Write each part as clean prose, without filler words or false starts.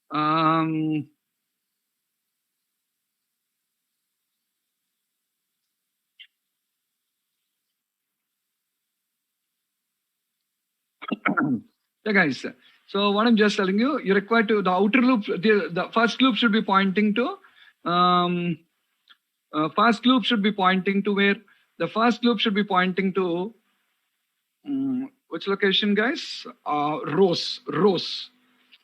Um, yeah, guys. So what I'm just telling you, you require to the outer loop. The first loop should be pointing to. First loop should be pointing to where? The first loop should be pointing to which location, guys? Rows.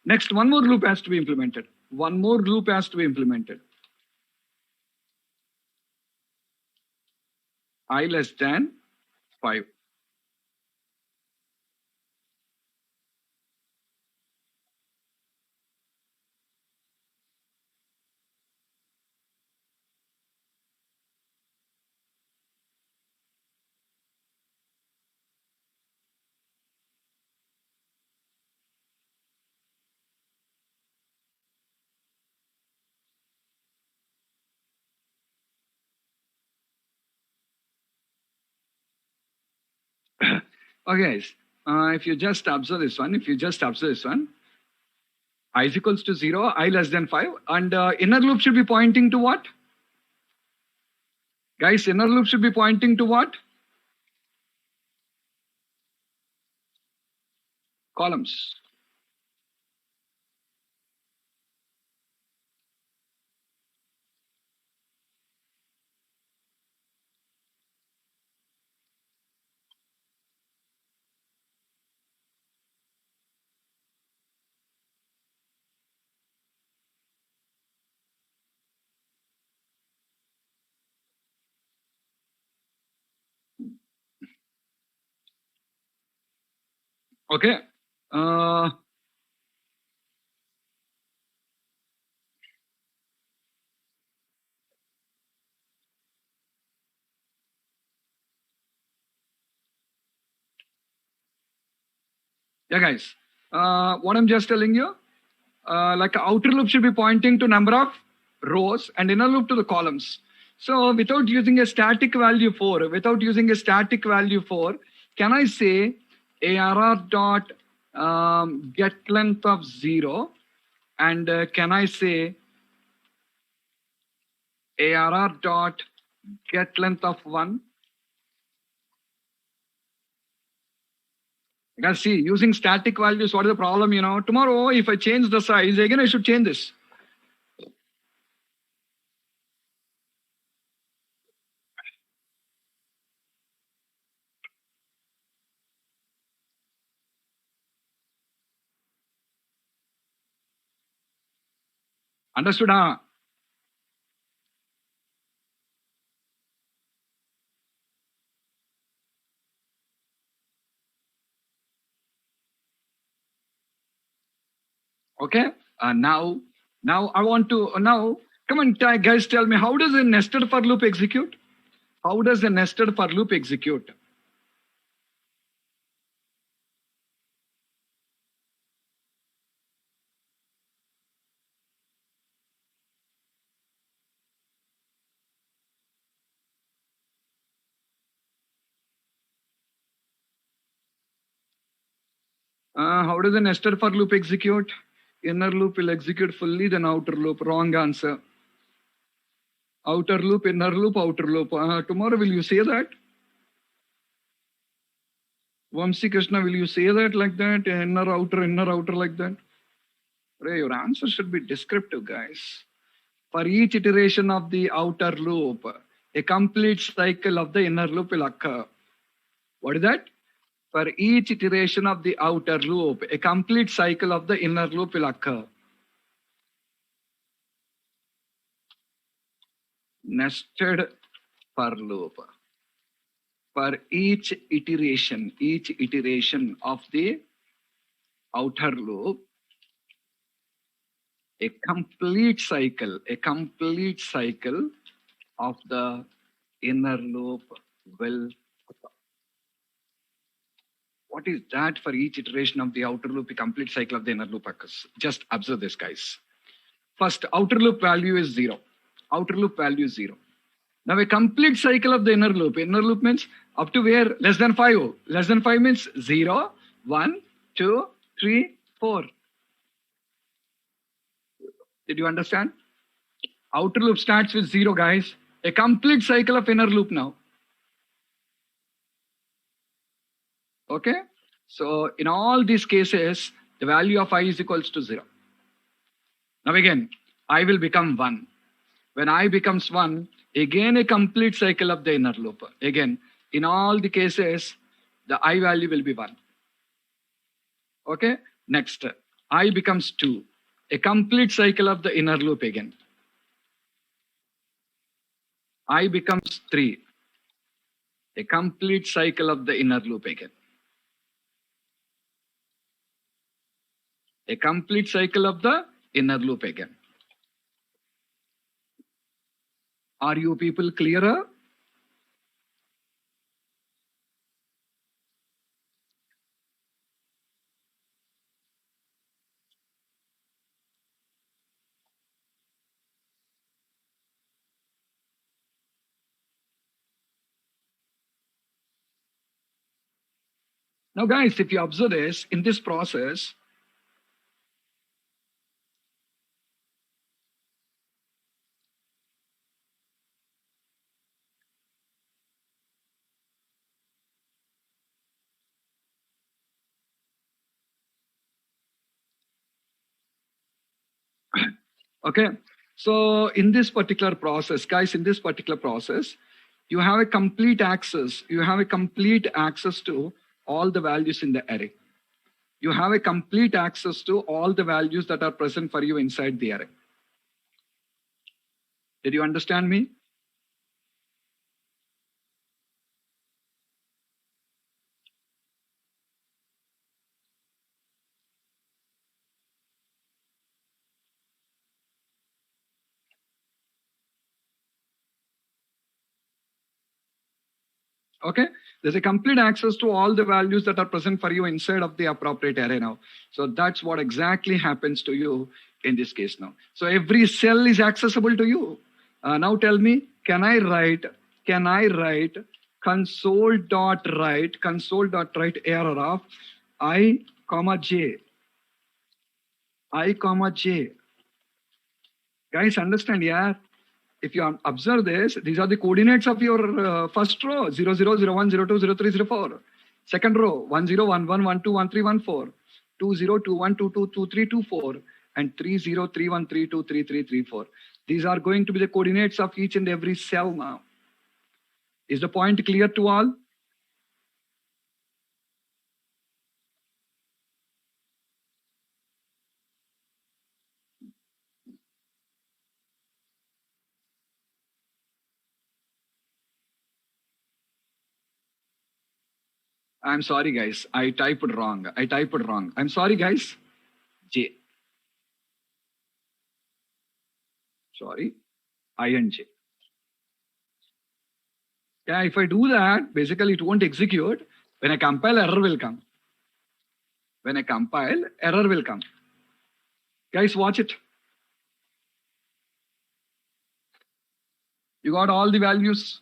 Next, one more loop has to be implemented. One more loop has to be implemented. I less than 5. Okay, guys. If you just observe this one, I is equals to 0, I less than 5, and inner loop should be pointing to what? Guys, inner loop should be pointing to what? Columns. Okay. Uh, yeah, guys. What I'm just telling you, like outer loop should be pointing to number of rows and inner loop to the columns. So without using a static value 4, can I say ARR dot get length of 0, and can I say ARR dot get length of 1? Guys, see, using static values, what is the problem? Tomorrow if I change the size, again I should change this. Understood? Huh? Okay. Now I want to come on, guys. Tell me, how does a nested for loop execute? How does a nested for loop execute? How does a nested for loop execute? Inner loop will execute fully, then outer loop. Wrong answer. Outer loop, inner loop, outer loop. Tomorrow will you say that? Vamsi Krishna, will you say that like that? Inner outer like that? Your answer should be descriptive, guys. For each iteration of the outer loop, a complete cycle of the inner loop will occur. What is that? For each iteration of the outer loop, a complete cycle of the inner loop will occur. Nested for loop. For each iteration of the outer loop, a complete cycle of the inner loop will occur. What is that? For each iteration of the outer loop, a complete cycle of the inner loop occurs. Just observe this, guys. First, outer loop value is 0. Now a complete cycle of the inner loop. Inner loop means up to where? Less than 5. Less than 5 means 0. 1, 2, 3, 4. Did you understand? Outer loop starts with 0, guys. A complete cycle of inner loop now. Okay? So in all these cases, the value of I is equals to 0. Now again, I will become 1. When I becomes 1, again a complete cycle of the inner loop. Again, in all the cases, the I value will be 1. Okay? Next, I becomes 2. A complete cycle of the inner loop again. I becomes 3. A complete cycle of the inner loop again. A complete cycle of the inner loop again. Are you people clearer? Now, guys, if you observe this, in this process, okay, so in this particular process, guys, in this particular process, you have a complete access. You have a complete access to all the values in the array. You have a complete access to all the values that are present for you inside the array. Did you understand me? Okay, there's a complete access to all the values that are present for you inside of the appropriate array now. So that's what exactly happens to you in this case now. So every cell is accessible to you. Now tell me, can I write console.write error of I comma j? I comma j. Guys, understand, yeah? If you observe this, these are the coordinates of your first row, 0, 0, 0, 1, 0, 2, 0, 3, 0, 4. Second row, 1, 0, 1, 1, 1, 2, 1, 3, 1, 4. 2, 0, 2, 1, 2, 2, 2, 3, 2, 4. And 3, 0, 3, 1, 3, 2, 3, 3, 3, 4. These are going to be the coordinates of each and every cell now. Is the point clear to all? I'm sorry, guys. I typed wrong. I'm sorry, guys. J. Sorry. I and J. Yeah, if I do that, basically it won't execute. When I compile, error will come. When I compile, error will come. Guys, watch it. You got all the values.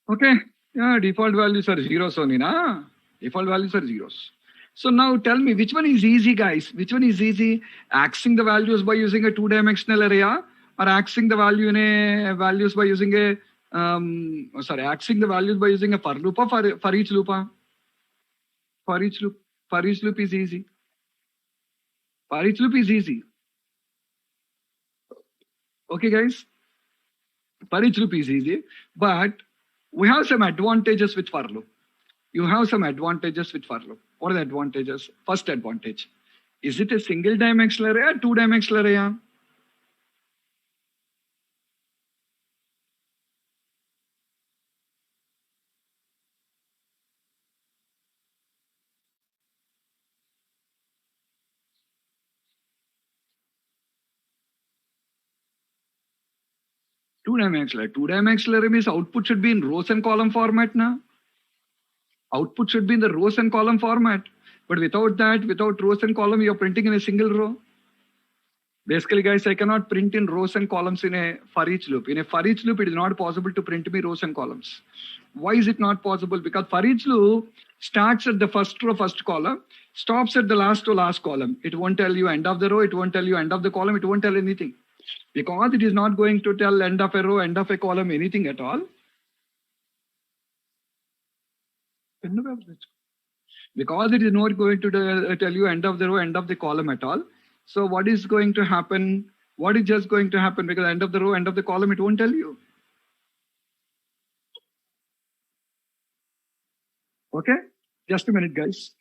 Okay. Yeah, default values are zeros only, na? Default values are zeros. So now tell me, which one is easy, guys? Which one is easy? Accessing the values by using a two-dimensional array, or accessing the value in a values by using a accessing the values by using a for loop or for each loop? For each loop. For each loop is easy. For each loop is easy. Okay, guys. For each loop is easy, but we have some advantages with for loop. You have some advantages with for loop. What are the advantages? First advantage, Is it a single dimensional array or two dimensional array? Two dimensional. Two dimensional array means output should be in rows and column format now. Output should be in the rows and column format. But without that, without rows and column, you're printing in a single row. Basically, guys, I cannot print in rows and columns in a for each loop. In a for each loop, it is not possible to print me rows and columns. Why is it not possible? Because for each loop starts at the first row, first column, stops at the last to last column. It won't tell you end of the row, it won't tell you end of the column, it won't tell anything. Because it is not going to tell end of a row, end of a column, anything at all. Because it is not going to tell you end of the row, end of the column at all. So what is going to happen? What is just going to happen? Because end of the row, end of the column, it won't tell you. Okay, just a minute, guys.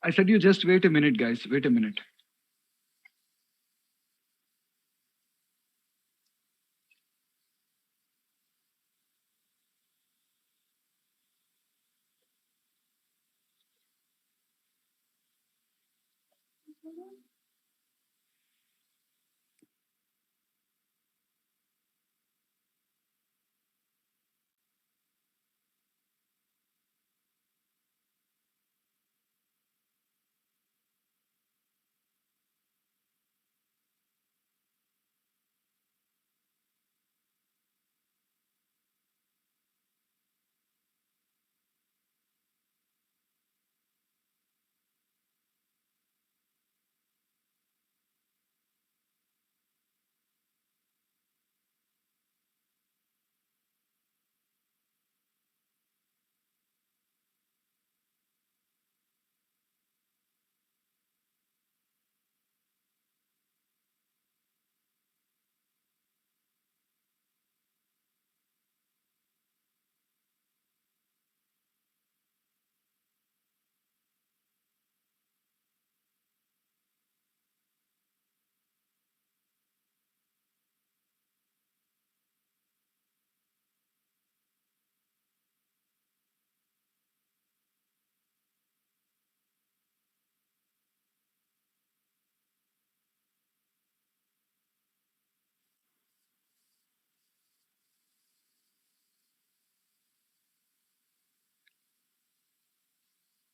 I said you just wait a minute, guys. Wait a minute.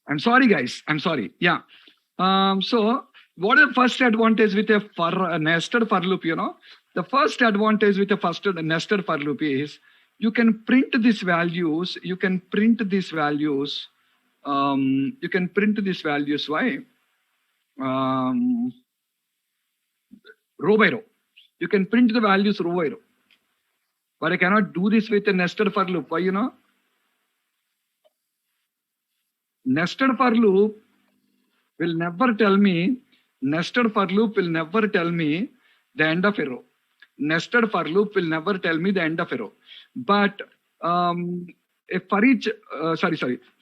I'm sorry, guys. I'm sorry. Yeah. So what is the first advantage with a nested for loop? The first advantage with a first nested for loop is you can print these values. You can print these values. You can print these values. Why? Um, row by row. You can print the values row by row. But I cannot do this with a nested for loop. Why? Nested for loop will never tell me, nested for loop will never tell me the end of a row. Nested for loop will never tell me the end of a row. But if for each,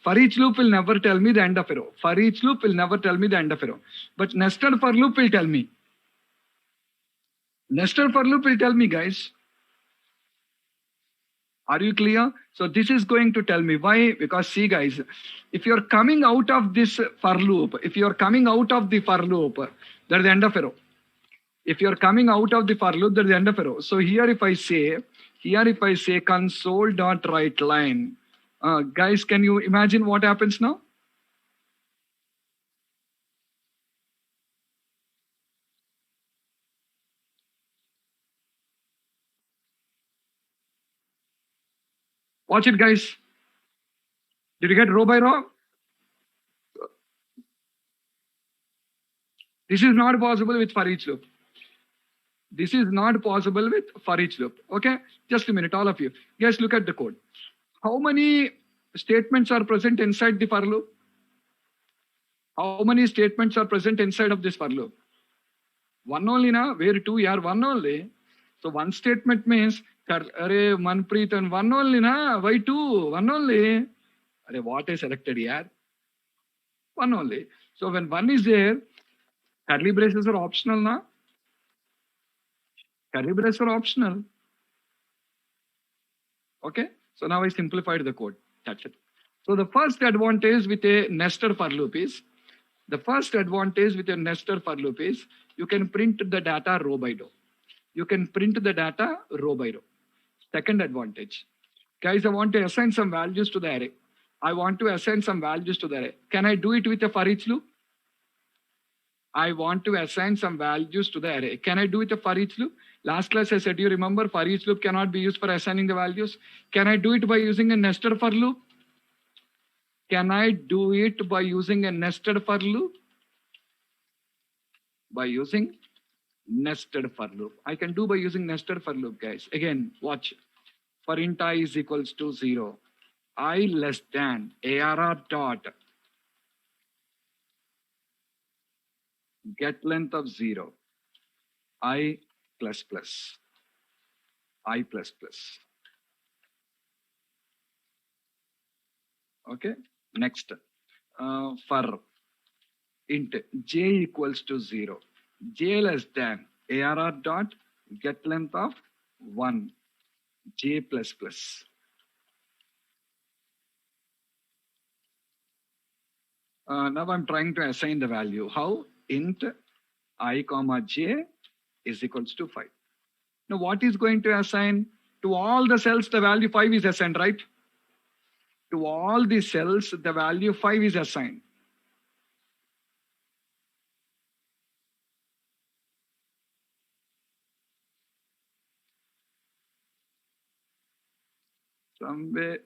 for each loop will never tell me the end of a row. For each loop will never tell me the end of a row. But nested for loop will tell me. Nested for loop will tell me, guys. Are you clear? So this is going to tell me why. Because see, guys, if you're coming out of this for loop, if you're coming out of the for loop, that's the end of a row. If you're coming out of the for loop, that's the end of a row. So here if I say console dot write line, guys, can you imagine what happens now? Watch it, guys. Did you get row by row? This is not possible with for each loop. This is not possible with for each loop. Okay, just a minute, all of you. Guys, look at the code. How many statements are present inside the for loop? How many statements are present inside of this for loop? One only, na? Where two? Yeah, one only. So one statement means, Arey Manpreet and one only, na? Why two? One only. Arey, what is selected here? One only. So when one is there, curly braces are optional, na? Curly braces are optional. Okay. So now I simplified the code. That's it. So the first advantage with a nested for loop is, you can print the data row by row. You can print the data row by row. Second advantage. Guys, I want to assign some values to the array. Can I do it with a for each loop? I want to assign some values to the array. Can I do it with a for each loop? Last class I said, you remember, for each loop cannot be used for assigning the values. Can I do it by using a nested for loop? Can I do it by using a nested for loop? By using nested for loop. I can do by using nested for loop, guys. Again, watch. For int I is equals to 0. I less than arr dot get length of 0. I plus plus. I plus plus. Okay. Next. For int j equals to 0. J less than arr dot get length of 1. J plus plus. Now I'm trying to assign the value. How? Int I comma j is equals to 5. Now what is going to assign? To all the cells, the value 5 is assigned, right? To all the cells, the value 5 is assigned. Somewhere.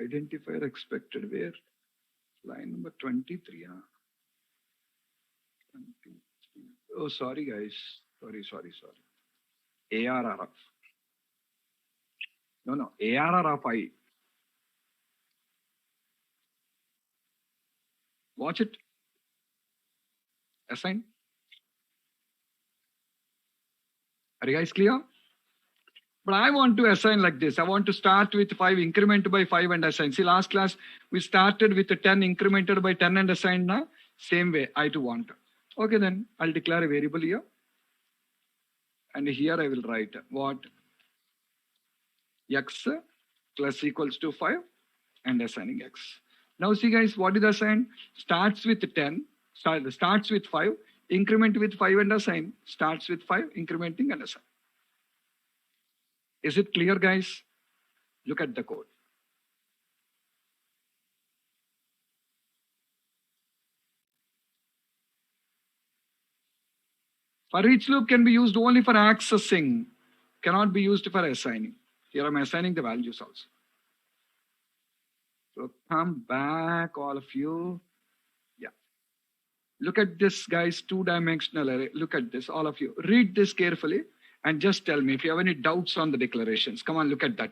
Identifier expected where? Line number 23. Huh? 23. Oh, sorry, guys. Sorry. ARR of. No. ARR of I. Watch it. Assign. Are you guys clear? But I want to assign like this. I want to start with 5, increment by 5 and assign. See, last class, we started with the 10, incremented by 10 and assigned now. Same way, I too want. Okay, then I'll declare a variable here. And here I will write what? X plus equals to 5 and assigning X. Now see guys, what is assigned? Starts with 10, starts with 5, increment with 5 and assign. Starts with 5, incrementing and assign. Is it clear guys? Look at the code. For each loop can be used only for accessing, cannot be used for assigning. Here I'm assigning the values also. So come back, all of you. Yeah. Look at this, guys, two-dimensional array. Look at this, all of you. Read this carefully and just tell me if you have any doubts on the declarations. Come on, look at that.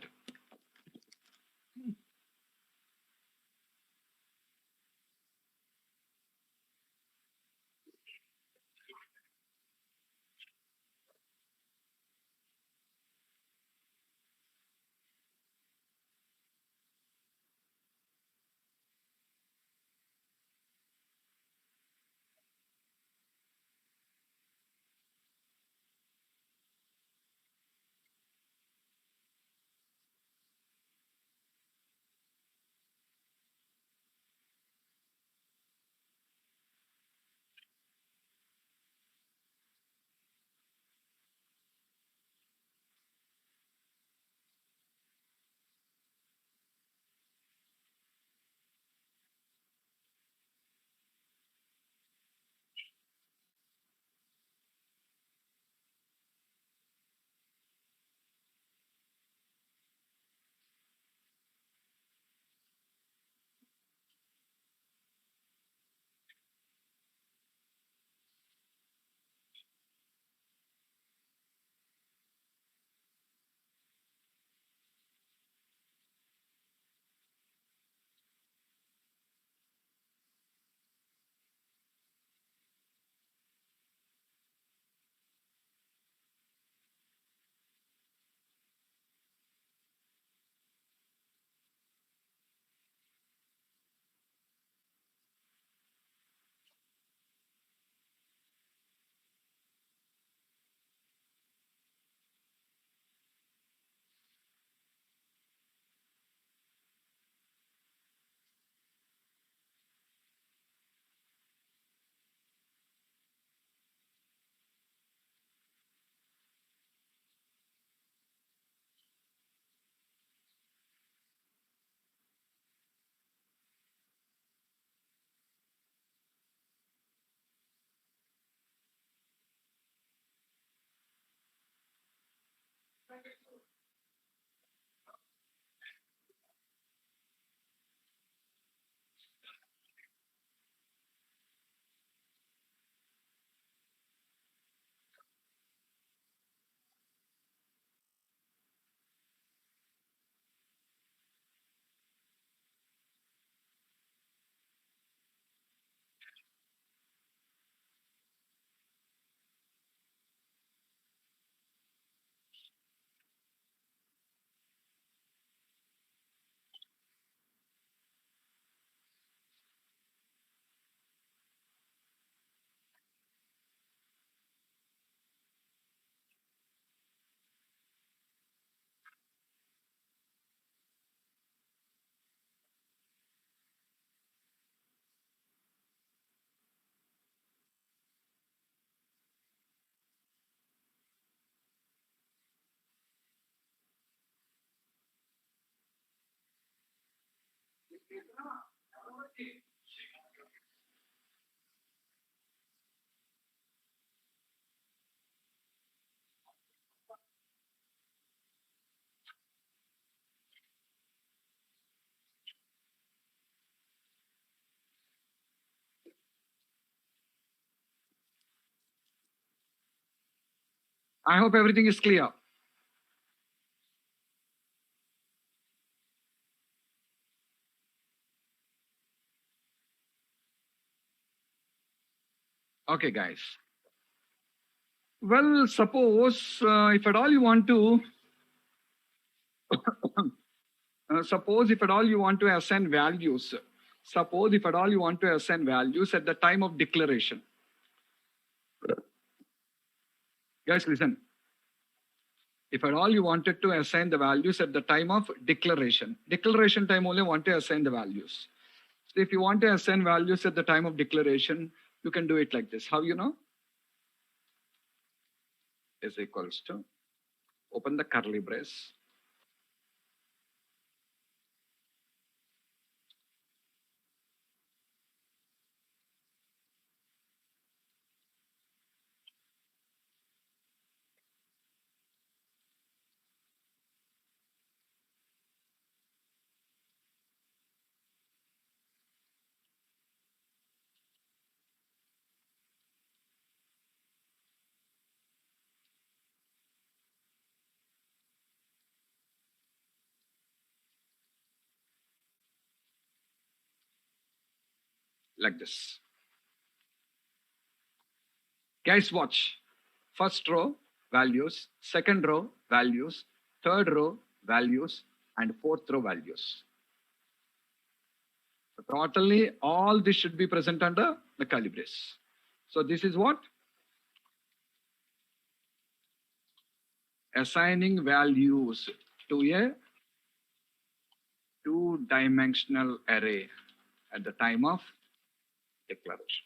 I hope everything is clear. Okay, guys. Well, suppose if at all you want to Suppose if at all you want to assign values, suppose if at all you want to assign values at the time of declaration. Guys, listen. If at all you wanted to assign the values at the time of declaration time only want to assign the values. So if you want to assign values at the time of declaration, you can do it like this. How you know? Is equals to, open the curly brace. Like this. Guys, watch. First row, values. Second row, values. Third row, values. And fourth row, values. So totally, all this should be present under the curly brace. So this is what? Assigning values to a two-dimensional array at the time of declaration.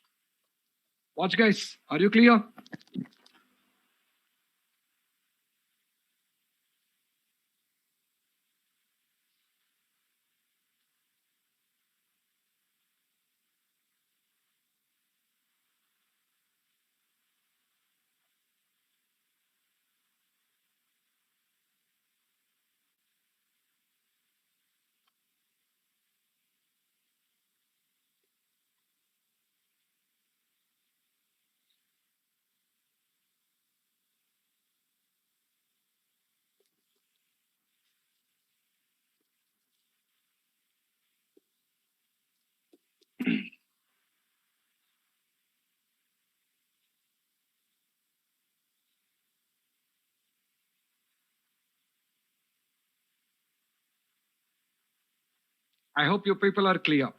Watch, guys. Are you clear? I hope you people are clear.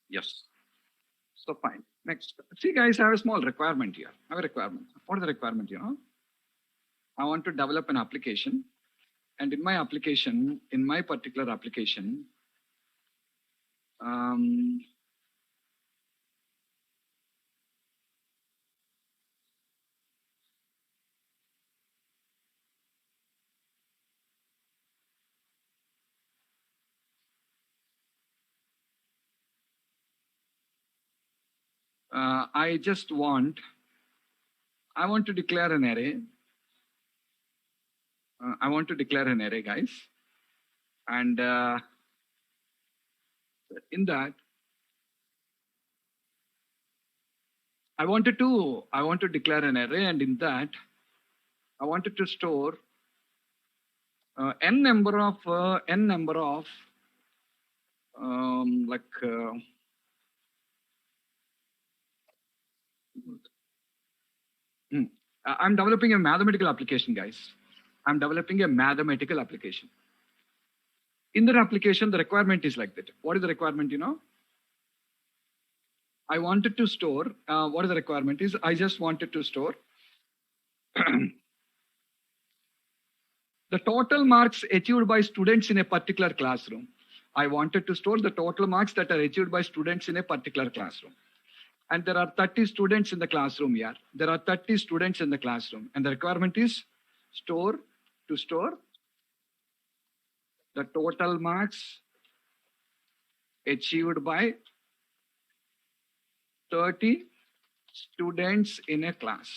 Yes. So fine. Next. See, guys, I have a small requirement here. I have a requirement. What is the requirement? I want to develop an application. And in my application, in my particular application, um, I want to declare an array. I want to declare an array, guys. And in that, I want to declare an array, and in that, I wanted to store n number of I'm developing a mathematical application, guys. I'm developing a mathematical application. In that application, the requirement is like that. What is the requirement? I wanted to store, what is the requirement is, I just wanted to store the total marks achieved by students in a particular classroom. I wanted to store the total marks that are achieved by students in a particular classroom. And there are 30 students in the classroom here. There are 30 students in the classroom. And the requirement is store the total marks achieved by 30 students in a class.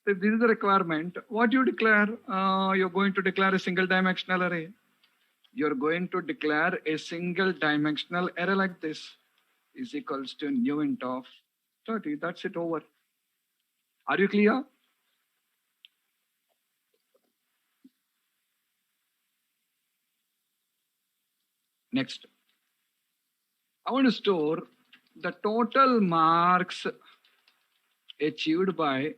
So if this is the requirement, what you declare? You're going to declare a single dimensional array. You're going to declare a single dimensional array like this is equals to new int of 30. That's it, over. Are you clear? Next. I want to store the total marks achieved by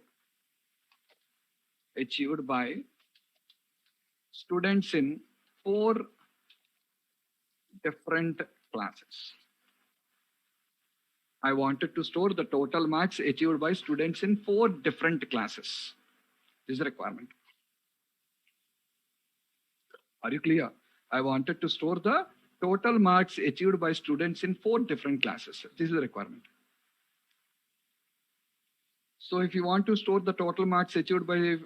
students in 4 different classes. I wanted to store the total marks achieved by students in 4 different classes. This is the requirement. Are you clear? I wanted to store the total marks achieved by students in 4 different classes. This is the requirement. So if you want to store the total marks achieved by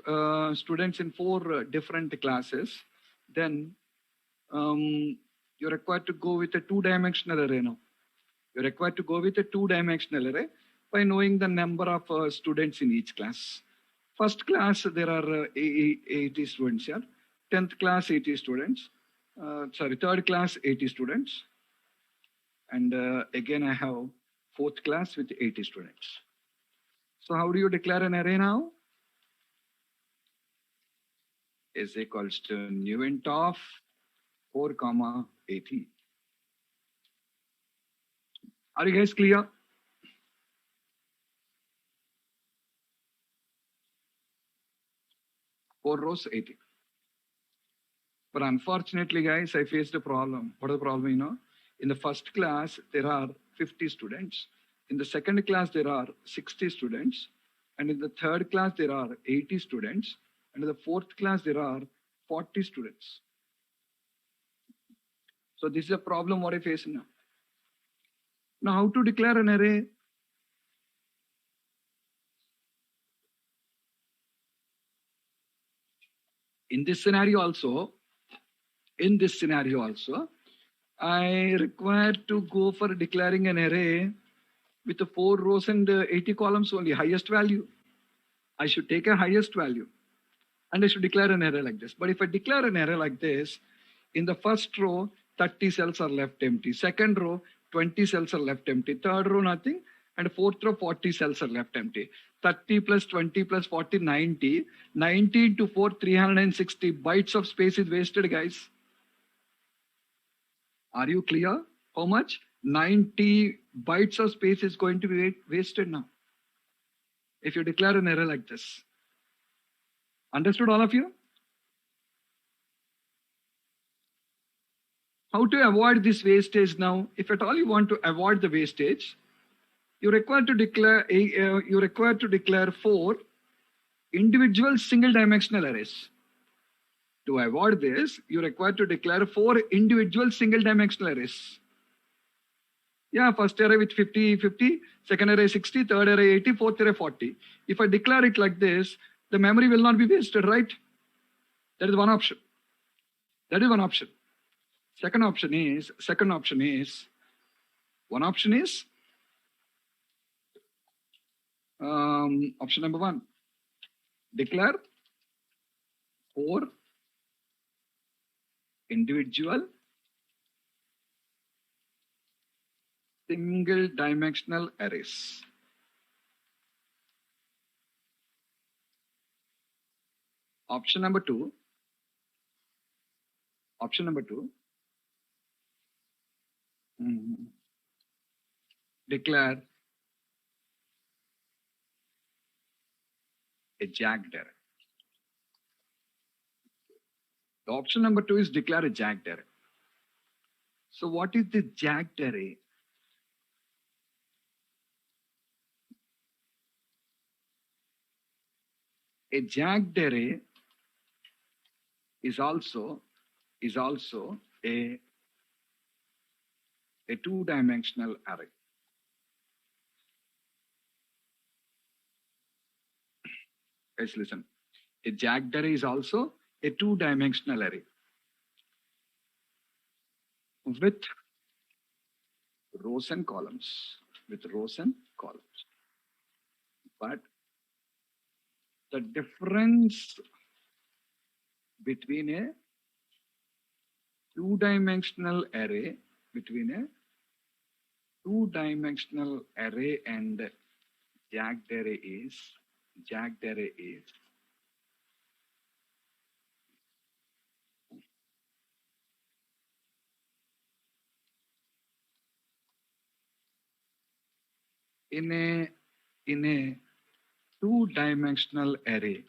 students in 4 different classes, then you're required to go with a 2-dimensional array now. You're required to go with a 2-dimensional array by knowing the number of students in each class. First class, there are 80 students here. 10th class, 80 students. Third class, 80 students. And again, I have 4th class with 80 students. So how do you declare an array now? Is equals to new int of 4, 80. Are you guys clear? Four rows, 80. But unfortunately, guys, I faced a problem. What is the problem, you know? In the first class, there are 50 students. In the second class, there are 60 students. And in the third class, there are 80 students. And in the fourth class, there are 40 students. So this is a problem what I face now. Now, how to declare an array? In this scenario also, I require to go for declaring an array with the 4 rows and 80 columns only, highest value. I should take a highest value and I should declare an array like this. But if I declare an array like this, in the first row, 30 cells are left empty. Second row, 20 cells are left empty. Third row, nothing. And fourth row, 40 cells are left empty. 30 plus 20 plus 40, 90. 90 into 4, 360 bytes of space is wasted, guys. Are you clear? How much? 90 bytes of space is going to be wasted now if you declare an array like this. Understood, all of you? How to avoid this wastage now? If at all you want to avoid the wastage, you're required to declare 4 individual single-dimensional arrays. To avoid this, you're required to declare 4 individual single-dimensional arrays. Yeah, first array with 50, 50, second array 60, third array 80, fourth array 40. If I declare it like this, the memory will not be wasted, right? That is one option. Second option is option number 1. Declare 4 individual single-dimensional arrays. Option number 2. Declare a jagged array. The option number 2 is declare a jagged array. So what is the jagged array? A jagged array is also a 2-dimensional array. Guys, listen. A jagged array is also a 2-dimensional array with rows and columns. But the difference between a 2-dimensional array and jagged array is in a two-dimensional array,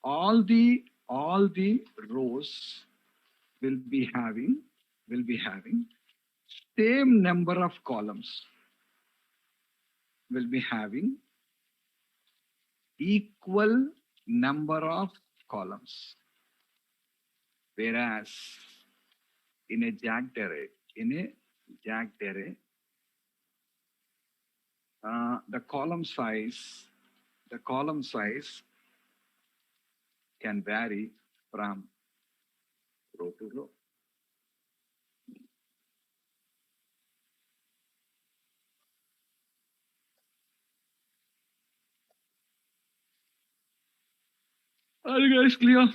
all the rows will be having same number of columns, will be having equal number of columns. Whereas in a jagged array, the column size can vary from row to row. Are you guys clear?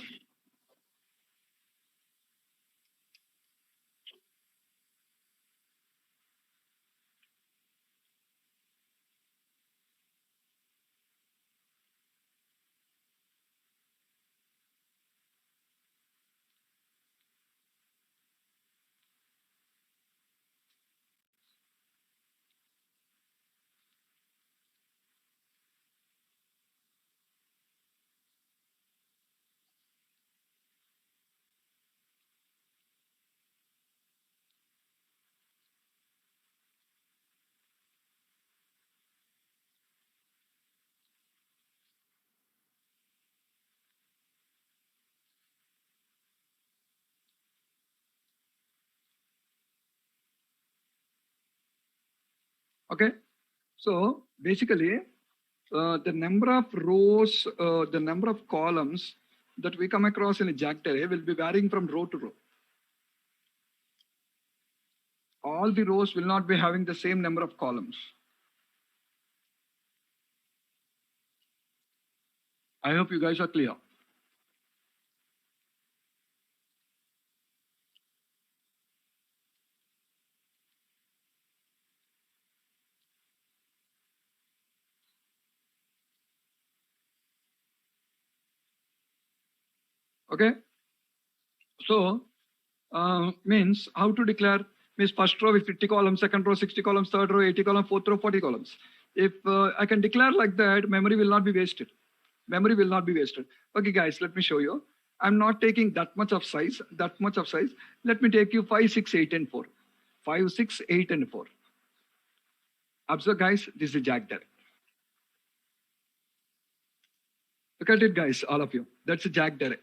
Okay. So basically, the number of rows, the number of columns that we come across in a jagged array will be varying from row to row. All the rows will not be having the same number of columns. I hope you guys are clear. Okay. So means how to declare means first row with 50 columns, second row 60 columns, third row 80 columns, fourth row 40 columns. If I can declare like that, memory will not be wasted. Memory will not be wasted. Okay, guys, let me show you. I'm not taking that much of size. Let me take you 5, 6, 8, and 4. 5, 6, 8, and 4. Observe, guys, this is jagged array. Look at it, guys, all of you. That's a jagged array.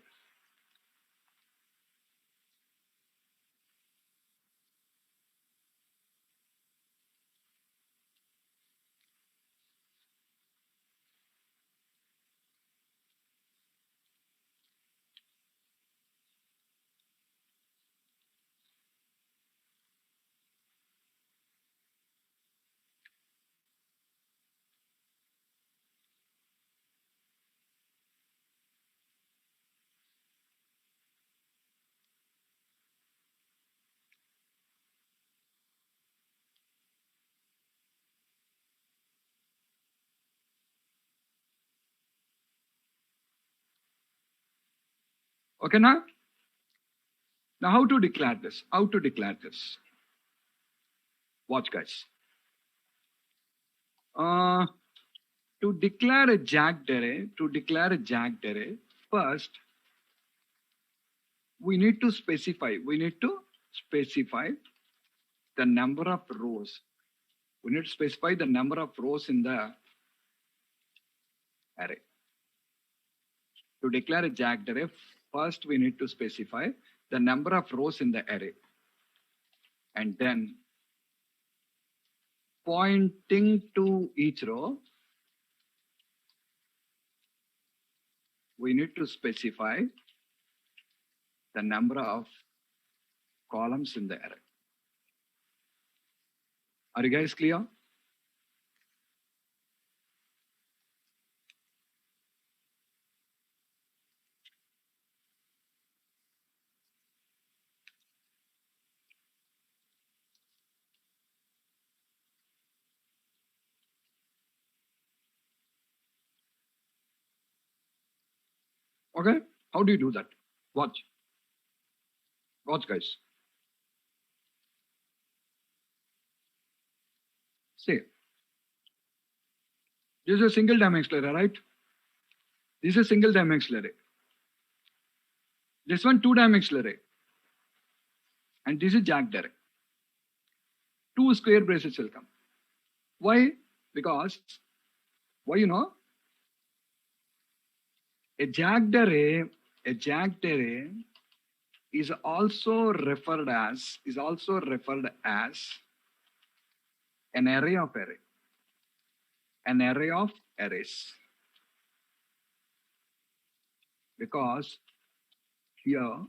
Okay, now? Now, how to declare this? Watch, guys. To declare a jagged array, first we need to specify the number of rows. We need to specify the number of rows in the array. To declare a jagged array, first we need to specify the number of rows in the array. And then pointing to each row, we need to specify the number of columns in the array. Are you guys clear? Okay, how do you do that? Watch, guys. See, This is a single dimensional array, right? This is a single dimensional array. This one two-dimensional array. And this is jagged array. Two square braces will come. Why? Because, why you know? A jagged array is also referred as an array of array. An array of arrays. Because here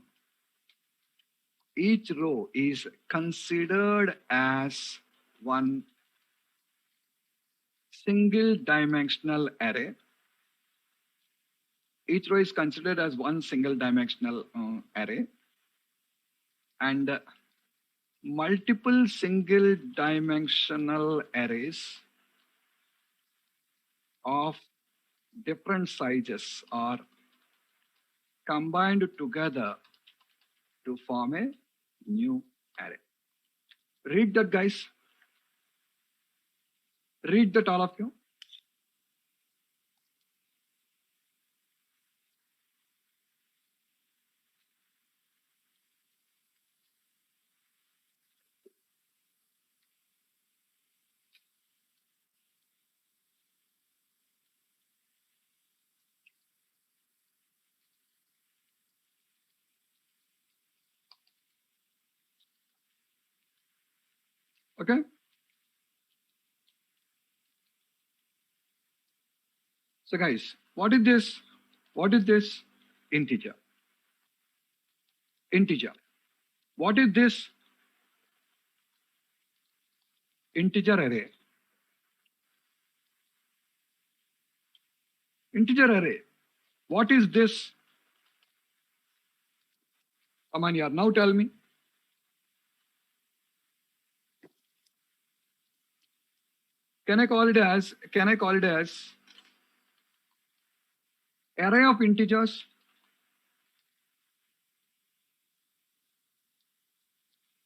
each row is considered as one single dimensional array. Each row is considered as one single dimensional array, and multiple single dimensional arrays of different sizes are combined together to form a new array. Read that, guys. Read that, all of you. Okay. So guys, what is this? What is this? Integer. Integer. What is this? Integer array. Integer array. What is this? Come on, yaar, now tell me. Can I call it as array of integers?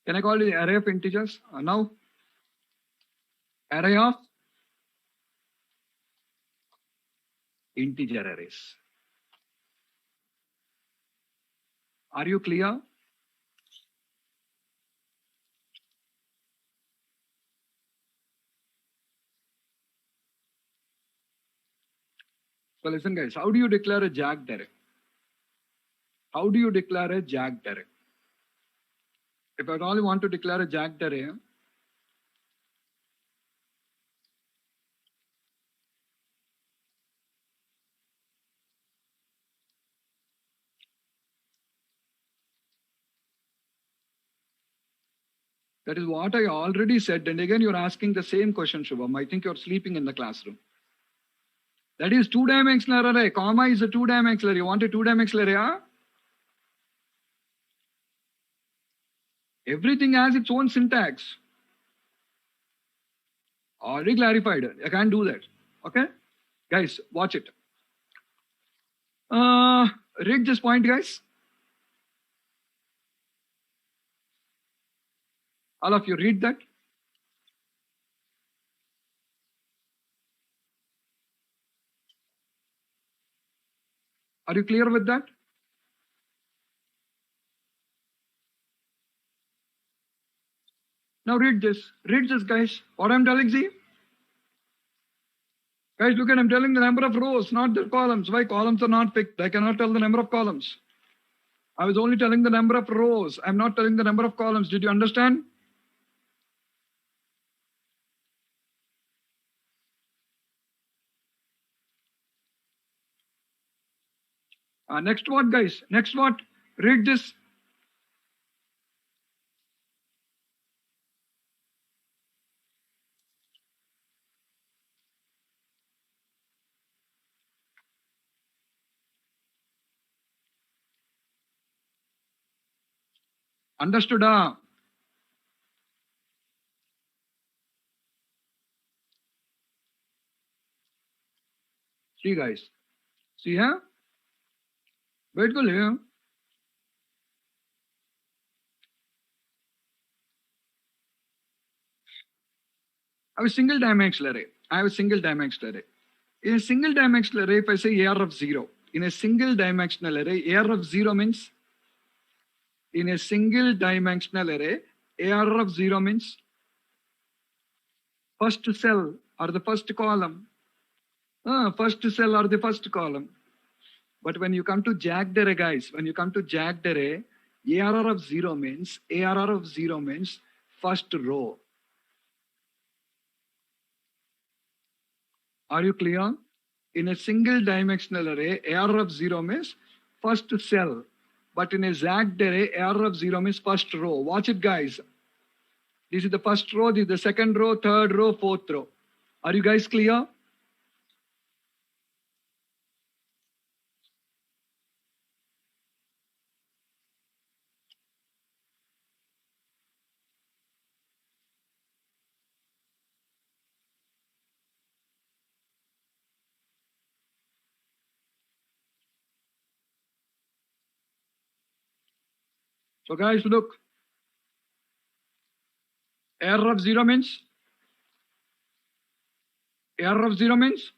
Can I call it array of integers? Now, array of integer arrays. Are you clear? So listen, guys, how do you declare a jagged array? How do you declare a jagged array? If I only want to declare a jagged array, that is what I already said. And again, you're asking the same question, Shubham. I think you're sleeping in the classroom. That is two-dimensional array. Comma is a two-dimensional array. You want a two-dimensional array, huh? Everything has its own syntax. Already clarified. I can't do that. Okay? Guys, watch it. Read this point, guys. All of you read that. Are you clear with that? Now read this. Read this, guys. What I'm telling you. Guys, look at, I'm telling the number of rows, not the columns. Why? Columns are not fixed. I cannot tell the number of columns. I was only telling the number of rows. I'm not telling the number of columns. Did you understand? Next what, guys? Next what? Read this. Understood? See, guys. See here? Wait, go here. I have a single dimensional array. I have a single dimensional array. In a single dimensional array, if I say AR of 0, in a single dimensional array, AR of 0 means, in a single dimensional array, AR of 0 means first cell or the first column. First cell or the first column. But when you come to jagged array, guys, when you come to jagged array, ARR of 0 means first row. Are you clear? In a single dimensional array, ARR of 0 means first cell. But in a jagged array, ARR of 0 means first row. Watch it, guys. This is the first row, this is the second row, third row, fourth row. Are you guys clear? So guys, look. ARR of 0 means? ARR of 0 means?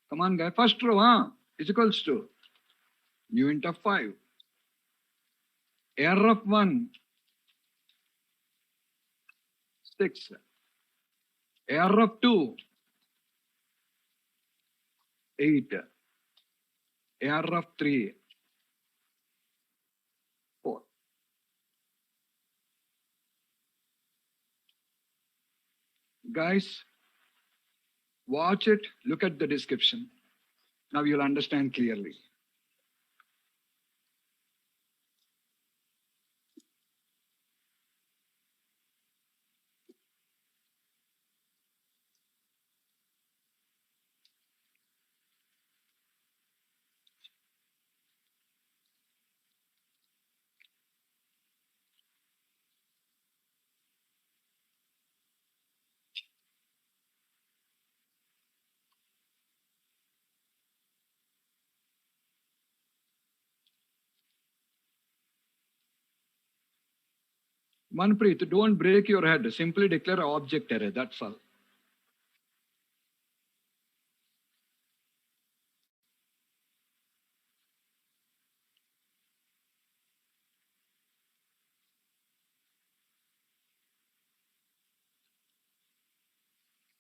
Come on, guys. First row, is equals to u int of 5. ARR of 1, 6. ARR of 2, 8. ARR of 3, 4. Guys, watch it, look at the description. Now you'll understand clearly. Manpreet, don't break your head. Simply declare object array. That's all.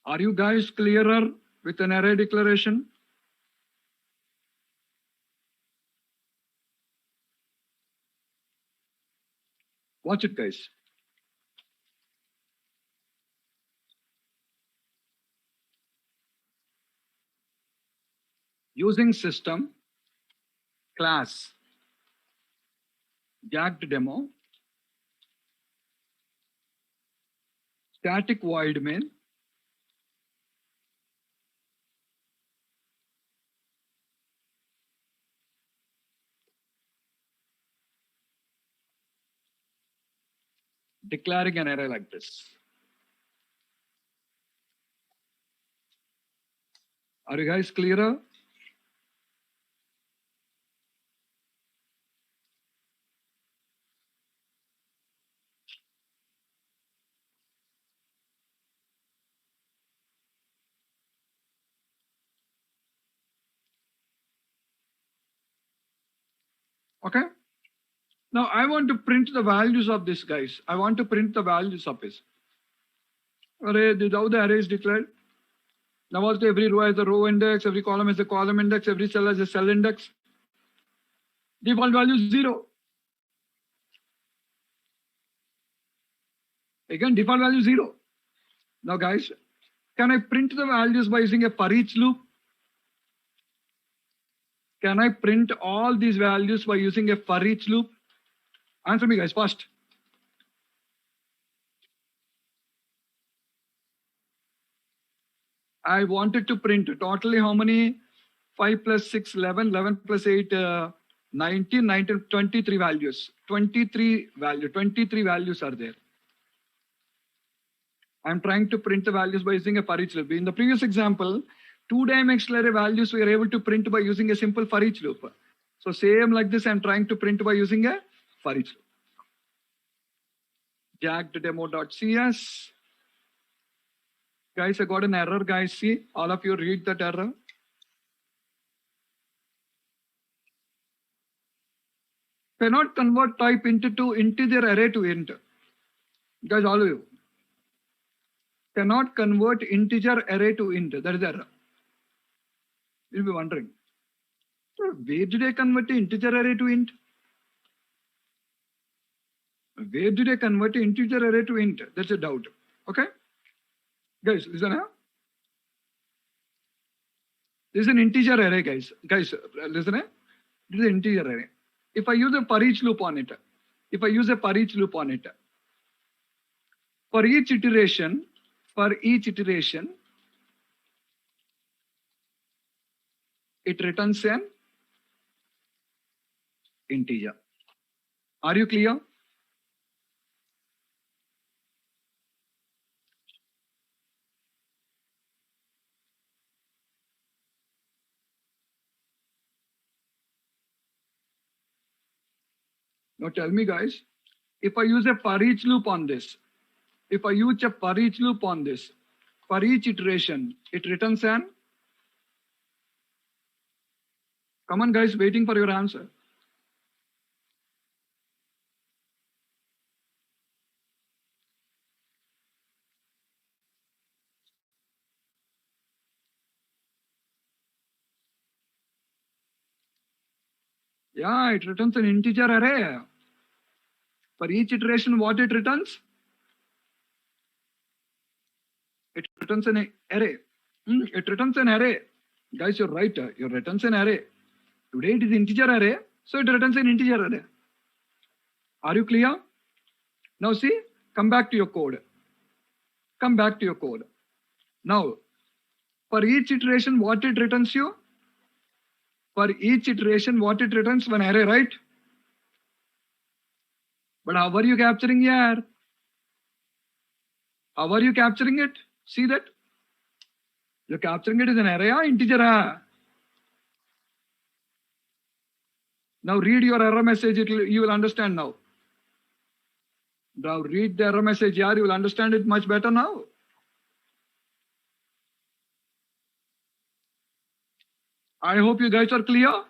Are you guys clearer with an array declaration? Watch it, guys. Using system, class, jagged demo, static void main, declaring an array like this. Are you guys clearer? Okay. Now I want to print the values of this, guys. I want to print the values of this. Array, this is how the array is declared. Now also every row has a row index, every column has a column index, every cell has a cell index. Default value is 0. Again, default value is 0. Now guys, can I print the values by using a for each loop? Can I print all these values by using a for each loop? Answer me, guys, first. I wanted to print totally how many? 5 plus 6, 11, 11 plus 8, 19, 19, 23 values. 23 values are there. I'm trying to print the values by using a for each loop. In the previous example, two-dimensional array values we are able to print by using a simple for each loop. So same like this, I'm trying to print by using a for each loop. jacked demo.cs. Guys, I got an error, guys. See, all of you read that error. Cannot convert type into integer array to int. Guys, all of you. Cannot convert integer array to int. That is the error. You'll be wondering, where did I convert the integer array to int? Where did I convert the integer array to int? That's a doubt. Okay? Guys, listen now. This is an integer array, guys. Guys, listen. This is an integer array. If I use a for each loop on it, for each iteration, it returns an integer. Are you clear? Now tell me, guys, if I use a for each loop on this, for each iteration, it returns an. Come on, guys, waiting for your answer. Yeah, it returns an integer array. For each iteration, what it returns? It returns an array. It returns an array. Guys, you're right. It returns an array. Today it is integer array, so it returns an integer array. Are you clear? Now see, come back to your code. Now, for each iteration, what it returns you? For each iteration, what it returns? One array, right? But how are you capturing here? How are you capturing it? See that? You're capturing it as an array or integer. Now read your error message. You will understand now. Now read the error message here. You will understand it much better now. I hope you guys are clear.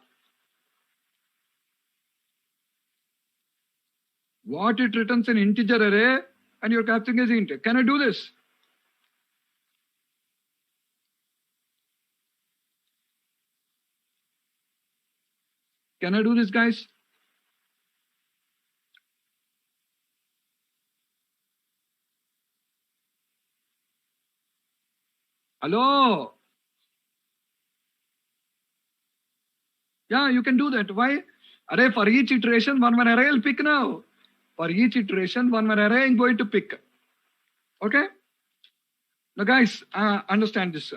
What it returns an integer array and you're capturing as int. Can I do this? Can I do this, guys? Hello? Yeah, you can do that. Why? Array for each iteration, one array I'll pick now. For each iteration, one array I'm going to pick. Okay? Now, guys, understand this.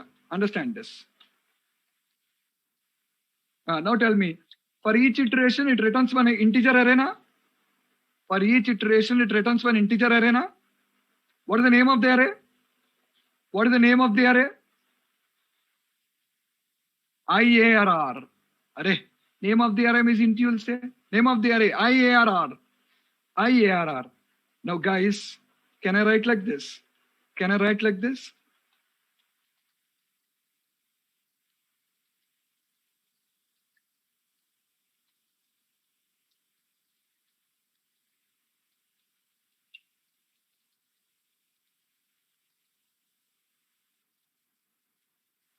Now tell me, for each iteration, it returns one integer array na? For each iteration, it returns one integer array na? What is the name of the array? IARR. Array. Name of the array means int, you will say. Name of the array, IARR. Now, guys, can I write like this?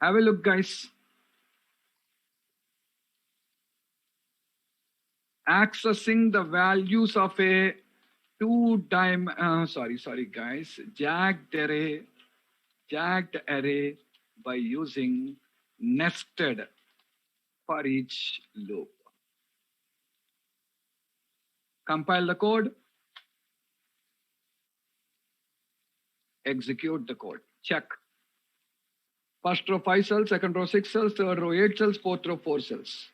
Have a look, guys. Accessing the values of a jagged array by using nested for each loop. Compile the code, execute the code, check. First row 5 cells, second row 6 cells, third row 8 cells, fourth row 4 cells.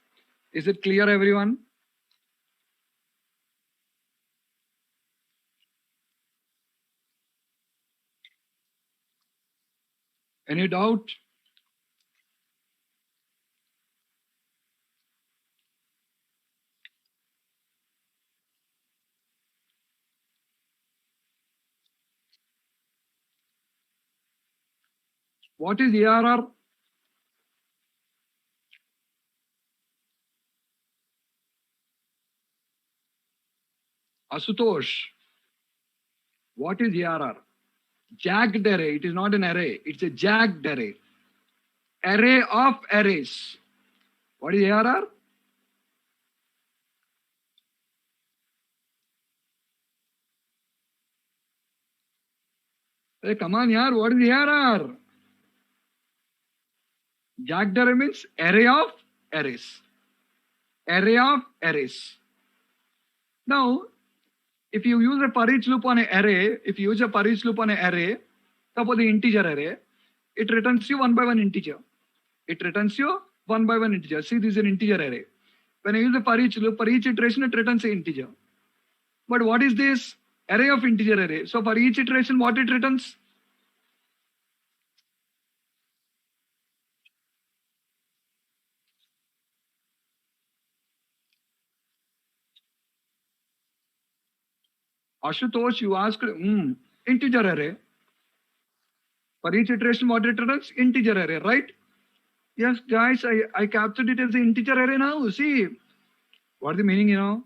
Is it clear, everyone? Any doubt? What is ARR? Asutosh, what is ARR? Jagged array. It is not an array. It's a jagged array. Array of arrays. What is ARR? Hey, come on, yaar. What is ARR? Jagged array means array of arrays. Array of arrays. Now, if you use a for each loop on an array, suppose the integer array, it returns you one by one integer. See, this is an integer array. When I use the for each loop, for each iteration, it returns an integer. But what is this? Array of integer array. So for each iteration, what it returns? Ashutosh, you asked, integer array. For each iteration, what it returns? Integer array, right? Yes, guys, I captured it as an integer array now. See, what is the meaning, you know?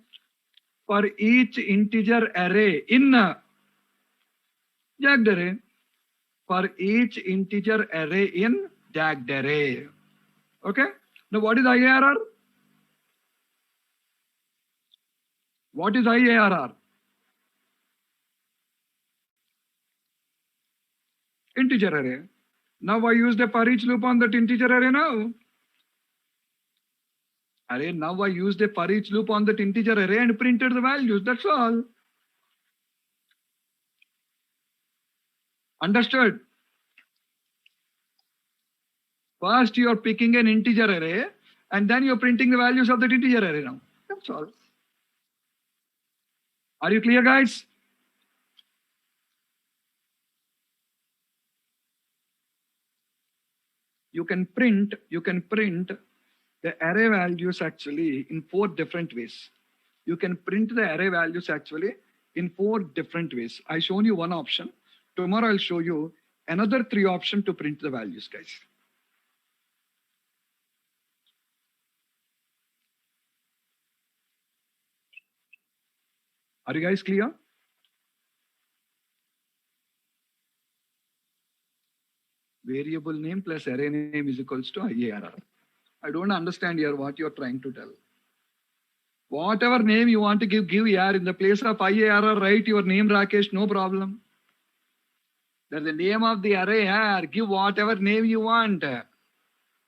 For each integer array in jagged array. For each integer array in jagged array. Okay? Now, what is IARR? What is IARR? Integer array. Now I used a for each loop on that integer array now. Now I used a for each loop on that integer array and printed the values. That's all. Understood? First you are picking an integer array and then you're printing the values of that integer array now. That's all. Are you clear, guys? You can print the array values actually in 4 different ways. You can print the array values actually in 4 different ways. I shown you one option. Tomorrow I'll show you another 3 options to print the values, guys. Are you guys clear? Variable name plus array name is equals to IARR. I don't understand here what you're trying to tell. Whatever name you want to give here. In the place of IARR, write your name, Rakesh, no problem. There's the name of the array here. Give whatever name you want.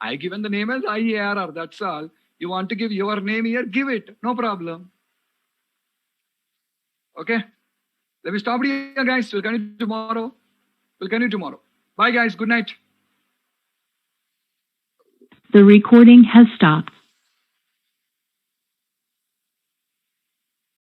I given the name as IARR, that's all. You want to give your name here, give it, no problem. Okay? Let me stop here, guys. We'll continue tomorrow. Bye, guys. Good night. The recording has stopped.